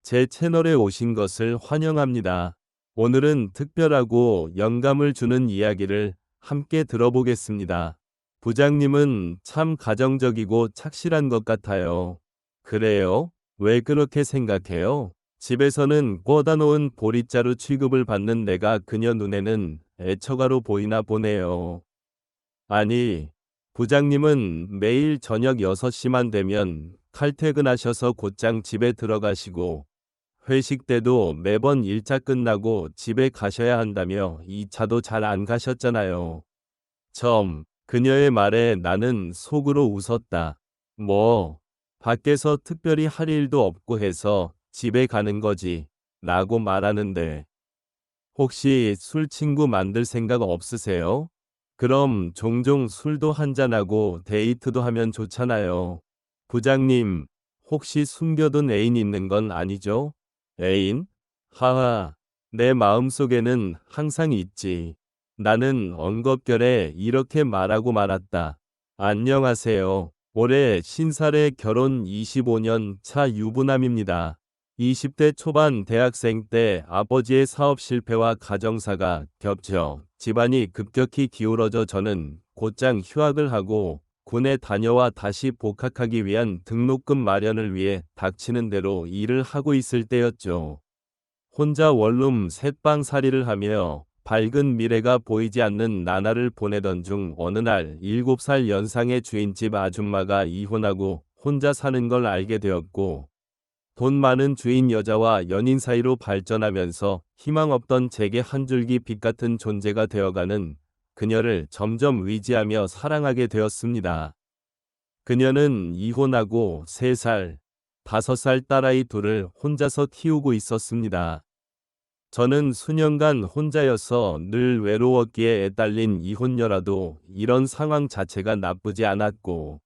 제 채널에 오신 것을 환영합니다. 오늘은 특별하고 영감을 주는 이야기를 함께 들어보겠습니다. 부장님은 참 가정적이고 착실한 것 같아요. 그래요? 왜 그렇게 생각해요? 집에서는 꽂아 놓은 보릿자루 취급을 받는 내가 그녀 눈에는 애처가로 보이나 보네요. 아니, 부장님은 매일 저녁 6시만 되면 칼퇴근하셔서 곧장 집에 들어가시고 회식 때도 매번 일자 끝나고 집에 가셔야 한다며 2차도 잘 안 가셨잖아요. 그녀의 말에 나는 속으로 웃었다. 뭐, 밖에서 특별히 할 일도 없고 해서 집에 가는 거지. 라고 말하는데, 혹시 술 친구 만들 생각 없으세요? 그럼 종종 술도 한잔하고 데이트도 하면 좋잖아요. 부장님, 혹시 숨겨둔 애인 있는 건 아니죠? 애인? 하하, 내 마음속에는 항상 있지. 나는 엉겁결에 이렇게 말하고 말았다. 안녕하세요. 올해 신살에 결혼 25년 차 유부남입니다. 20대 초반 대학생 때 아버지의 사업 실패와 가정사가 겹쳐 집안이 급격히 기울어져 저는 곧장 휴학을 하고 군에 다녀와 다시 복학하기 위한 등록금 마련을 위해 닥치는 대로 일을 하고 있을 때였죠. 혼자 원룸 셋방살이를 하며 밝은 미래가 보이지 않는 나날을 보내던 중 어느 날 7살 연상의 주인집 아줌마가 이혼하고 혼자 사는 걸 알게 되었고 돈 많은 주인 여자와 연인 사이로 발전하면서 희망 없던 제게 한 줄기 빛 같은 존재가 되어가는 그녀를 점점 의지하며 사랑하게 되었습니다. 그녀는 이혼하고 3살, 5살 딸아이 둘을 혼자서 키우고 있었습니다. 저는 수년간 혼자여서 늘 외로웠기에 애딸린 이혼녀라도 이런 상황 자체가 나쁘지 않았고,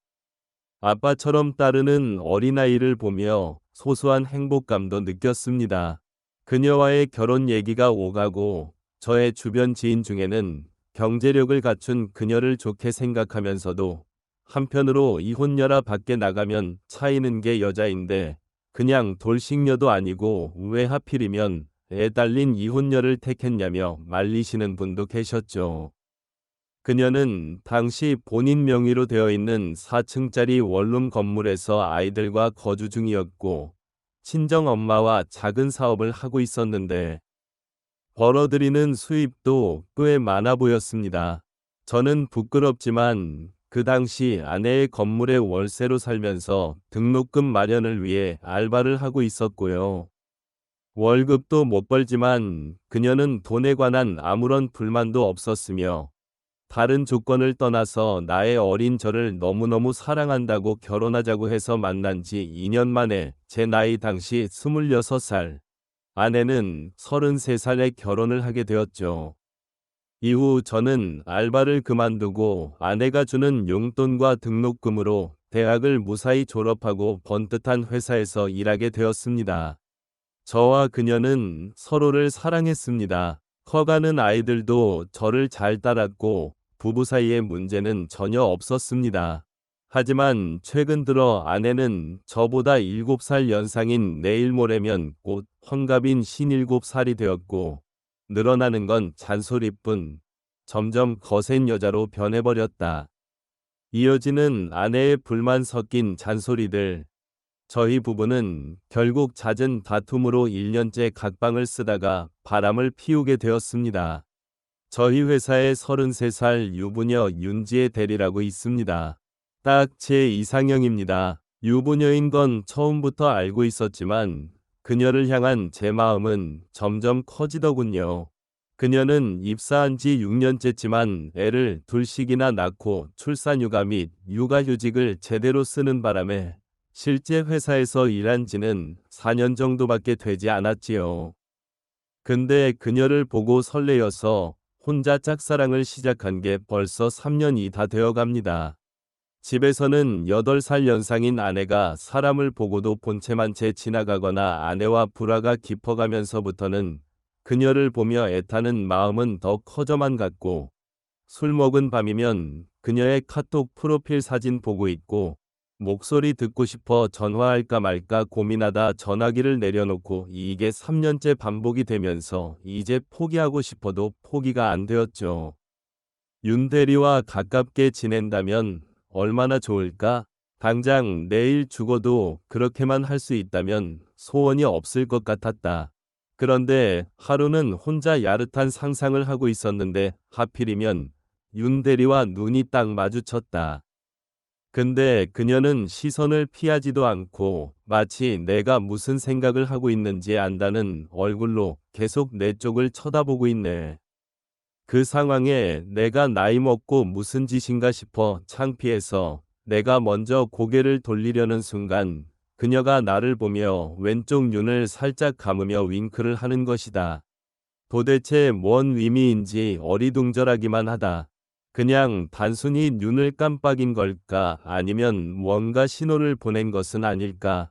아빠처럼 따르는 어린아이를 보며 소소한 행복감도 느꼈습니다. 그녀와의 결혼 얘기가 오가고 저의 주변 지인 중에는 경제력을 갖춘 그녀를 좋게 생각하면서도 한편으로 이혼녀라 밖에 나가면 차이는 게 여자인데 그냥 돌싱녀도 아니고 왜 하필이면 애 딸린 이혼녀를 택했냐며 말리시는 분도 계셨죠. 그녀는 당시 본인 명의로 되어 있는 4층짜리 원룸 건물에서 아이들과 거주 중이었고, 친정 엄마와 작은 사업을 하고 있었는데, 벌어들이는 수입도 꽤 많아 보였습니다. 저는 부끄럽지만 그 당시 아내의 건물에 월세로 살면서 등록금 마련을 위해 알바를 하고 있었고요. 월급도 못 벌지만 그녀는 돈에 관한 아무런 불만도 없었으며, 다른 조건을 떠나서 나의 어린 저를 너무너무 사랑한다고 결혼하자고 해서 만난 지 2년 만에 제 나이 당시 26살, 아내는 33살에 결혼을 하게 되었죠. 이후 저는 알바를 그만두고 아내가 주는 용돈과 등록금으로 대학을 무사히 졸업하고 번듯한 회사에서 일하게 되었습니다. 저와 그녀는 서로를 사랑했습니다. 커가는 아이들도 저를 잘 따랐고 부부 사이의 문제는 전혀 없었습니다. 하지만 최근 들어 아내는 저보다 7살 연상인 내일 모레면 곧 환갑인 57살이 되었고 늘어나는 건 잔소리뿐 점점 거센 여자로 변해버렸다. 이어지는 아내의 불만 섞인 잔소리들. 저희 부부는 결국 잦은 다툼으로 1년째 각방을 쓰다가 바람을 피우게 되었습니다. 저희 회사에 33살 유부녀 윤지의 대리라고 있습니다. 딱 제 이상형입니다. 유부녀인 건 처음부터 알고 있었지만 그녀를 향한 제 마음은 점점 커지더군요. 그녀는 입사한 지 6년째지만 애를 둘씩이나 낳고 출산휴가 및 육아휴직을 제대로 쓰는 바람에 실제 회사에서 일한 지는 4년 정도밖에 되지 않았지요. 근데 그녀를 보고 설레어서 혼자 짝사랑을 시작한 게 벌써 3년이 다 되어 갑니다. 집에서는 8살 연상인 아내가 사람을 보고도 본체만 채 지나가거나 아내와 불화가 깊어가면서부터는 그녀를 보며 애타는 마음은 더 커져만 갔고 술 먹은 밤이면 그녀의 카톡 프로필 사진 보고 있고 목소리 듣고 싶어 전화할까 말까 고민하다 전화기를 내려놓고 이게 3년째 반복이 되면서 이제 포기하고 싶어도 포기가 안 되었죠. 윤대리와 가깝게 지낸다면 얼마나 좋을까? 당장 내일 죽어도 그렇게만 할 수 있다면 소원이 없을 것 같았다. 그런데 하루는 혼자 야릇한 상상을 하고 있었는데 하필이면 윤대리와 눈이 딱 마주쳤다. 근데 그녀는 시선을 피하지도 않고 마치 내가 무슨 생각을 하고 있는지 안다는 얼굴로 계속 내 쪽을 쳐다보고 있네. 그 상황에 내가 나이 먹고 무슨 짓인가 싶어 창피해서 내가 먼저 고개를 돌리려는 순간 그녀가 나를 보며 왼쪽 눈을 살짝 감으며 윙크를 하는 것이다. 도대체 뭔 의미인지 어리둥절하기만 하다. 그냥 단순히 눈을 깜빡인 걸까 아니면 뭔가 신호를 보낸 것은 아닐까.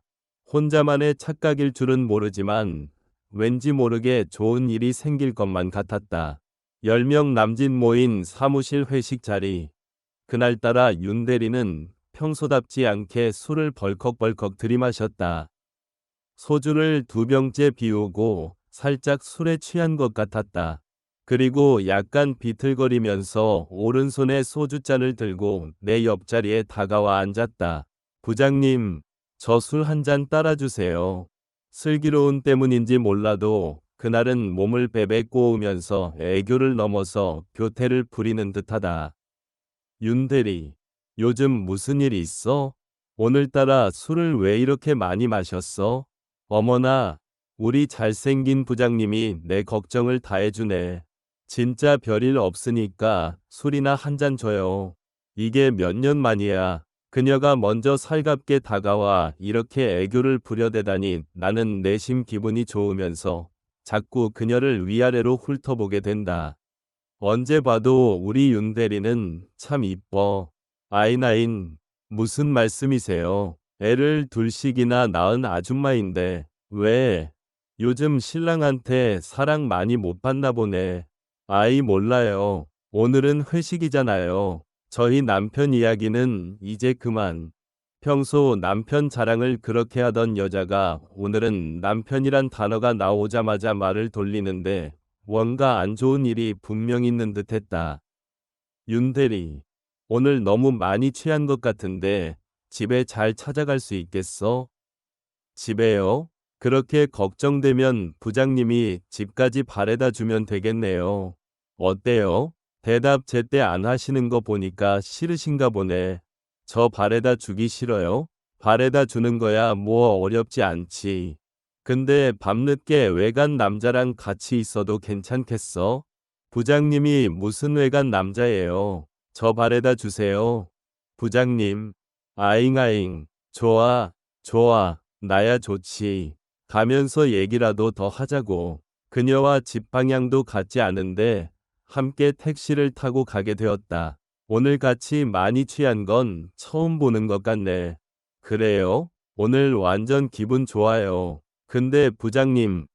혼자만의 착각일 줄은 모르지만 왠지 모르게 좋은 일이 생길 것만 같았다. 10명 남짓 모인 사무실 회식 자리. 그날따라 윤대리는 평소답지 않게 술을 벌컥벌컥 들이마셨다. 소주를 2병째 비우고 살짝 술에 취한 것 같았다. 그리고 약간 비틀거리면서 오른손에 소주잔을 들고 내 옆자리에 다가와 앉았다. 부장님, 저 술 한 잔 따라주세요. 슬기로운 때문인지 몰라도 그날은 몸을 베베 꼬우면서 애교를 넘어서 교태를 부리는 듯하다. 윤대리, 요즘 무슨 일 있어? 오늘따라 술을 왜 이렇게 많이 마셨어? 어머나, 우리 잘생긴 부장님이 내 걱정을 다 해주네. 진짜 별일 없으니까 술이나 한 잔 줘요. 이게 몇 년 만이야. 그녀가 먼저 살갑게 다가와 이렇게 애교를 부려대다니 나는 내심 기분이 좋으면서 자꾸 그녀를 위아래로 훑어보게 된다. 언제 봐도 우리 윤대리는 참 이뻐. 아이나인, 무슨 말씀이세요? 애를 둘씩이나 낳은 아줌마인데, 왜? 요즘 신랑한테 사랑 많이 못 받나 보네. 아이 몰라요. 오늘은 회식이잖아요. 저희 남편 이야기는 이제 그만. 평소 남편 자랑을 그렇게 하던 여자가 오늘은 남편이란 단어가 나오자마자 말을 돌리는데 뭔가 안 좋은 일이 분명 있는 듯했다. 윤대리, 오늘 너무 많이 취한 것 같은데 집에 잘 찾아갈 수 있겠어? 집에요? 그렇게 걱정되면 부장님이 집까지 바래다 주면 되겠네요. 어때요? 대답 제때 안 하시는 거 보니까 싫으신가 보네. 저 바래다 주기 싫어요? 바래다 주는 거야 뭐 어렵지 않지. 근데 밤늦게 외간 남자랑 같이 있어도 괜찮겠어? 부장님이 무슨 외간 남자예요? 저 바래다 주세요. 부장님, 아잉아잉, 좋아, 좋아, 나야 좋지. 가면서 얘기라도 더 하자고. 그녀와 집 방향도 같지 않은데 함께 택시를 타고 가게 되었다. 오늘 같이 많이 취한 건 처음 보는 것 같네. 그래요? 오늘 완전 기분 좋아요. 근데 부장님,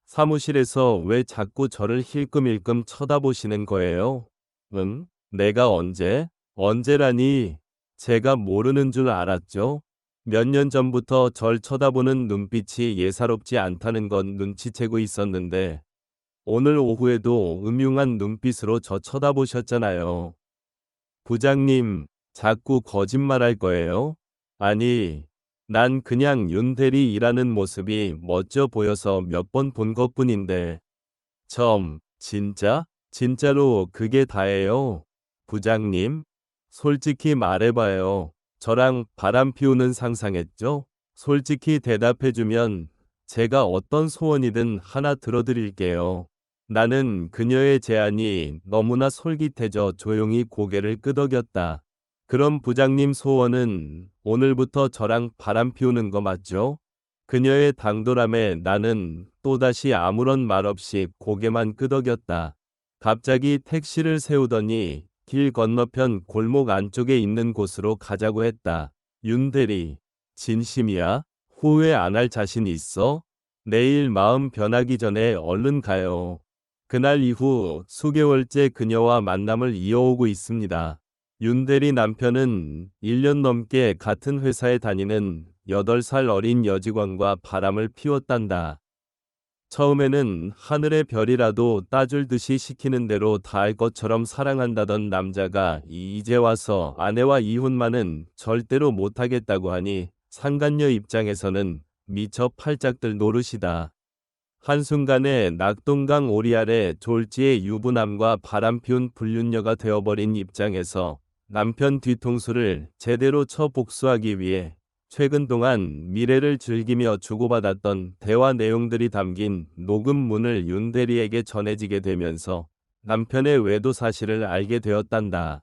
사무실에서 왜 자꾸 저를 힐끔힐끔 쳐다보시는 거예요? 응? 내가 언제? 언제라니? 제가 모르는 줄 알았죠? 몇 년 전부터 절 쳐다보는 눈빛이 예사롭지 않다는 건 눈치채고 있었는데, 오늘 오후에도 음흉한 눈빛으로 저 쳐다보셨잖아요. 부장님, 자꾸 거짓말할 거예요? 아니, 난 그냥 윤대리 일하는 모습이 멋져 보여서 몇 번 본 것뿐인데. 진짜? 진짜로 그게 다예요? 부장님, 솔직히 말해봐요. 저랑 바람 피우는 상상했죠? 솔직히 대답해주면 제가 어떤 소원이든 하나 들어드릴게요. 나는 그녀의 제안이 너무나 솔깃해져 조용히 고개를 끄덕였다. 그럼 부장님 소원은 오늘부터 저랑 바람 피우는 거 맞죠? 그녀의 당돌함에 나는 또다시 아무런 말 없이 고개만 끄덕였다. 갑자기 택시를 세우더니 길 건너편 골목 안쪽에 있는 곳으로 가자고 했다. 윤대리, 진심이야? 후회 안 할 자신 있어? 내일 마음 변하기 전에 얼른 가요. 그날 이후 수개월째 그녀와 만남을 이어오고 있습니다. 윤대리 남편은 1년 넘게 같은 회사에 다니는 8살 어린 여직원과 바람을 피웠단다. 처음에는 하늘의 별이라도 따줄 듯이 시키는 대로 다 할 것처럼 사랑한다던 남자가 이제 와서 아내와 이혼만은 절대로 못하겠다고 하니 상간녀 입장에서는 미처 팔짝들 노릇이다. 한순간에 낙동강 오리 아래 졸지의 유부남과 바람피운 불륜녀가 되어버린 입장에서 남편 뒤통수를 제대로 쳐 복수하기 위해 최근 동안 미래를 즐기며 주고받았던 대화 내용들이 담긴 녹음문을 윤대리에게 전해지게 되면서 남편의 외도 사실을 알게 되었단다.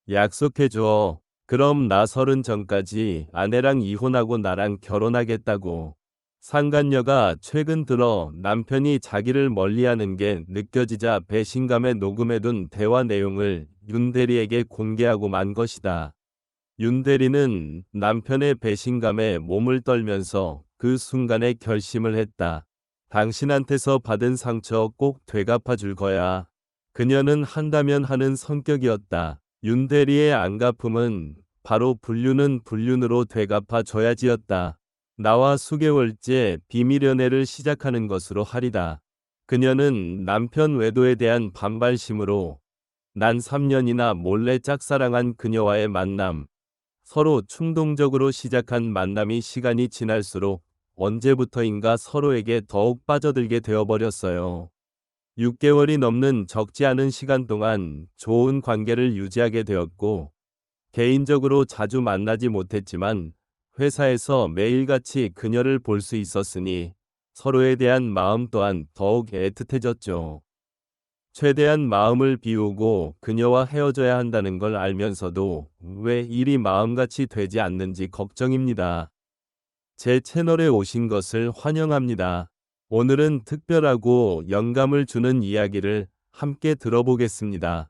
약속해줘. 그럼 나 30 전까지 아내랑 이혼하고 나랑 결혼하겠다고. 상간녀가 최근 들어 남편이 자기를 멀리하는 게 느껴지자 배신감에 녹음해둔 대화 내용을 윤대리에게 공개하고 만 것이다. 윤대리는 남편의 배신감에 몸을 떨면서 그 순간에 결심을 했다. 당신한테서 받은 상처 꼭 되갚아 줄 거야. 그녀는 한다면 하는 성격이었다. 윤대리의 안갚음은 바로 불륜은 불륜으로 되갚아 줘야지였다. 나와 수개월째 비밀 연애를 시작하는 것으로 하리다. 그녀는 남편 외도에 대한 반발심으로 난 3년이나 몰래 짝사랑한 그녀와의 만남, 서로 충동적으로 시작한 만남이 시간이 지날수록 언제부터인가 서로에게 더욱 빠져들게 되어버렸어요. 6개월이 넘는 적지 않은 시간 동안 좋은 관계를 유지하게 되었고, 개인적으로 자주 만나지 못했지만 회사에서 매일같이 그녀를 볼 수 있었으니 서로에 대한 마음 또한 더욱 애틋해졌죠. 최대한 마음을 비우고 그녀와 헤어져야 한다는 걸 알면서도 왜 일이 마음같이 되지 않는지 걱정입니다. 제 채널에 오신 것을 환영합니다. 오늘은 특별하고 영감을 주는 이야기를 함께 들어보겠습니다.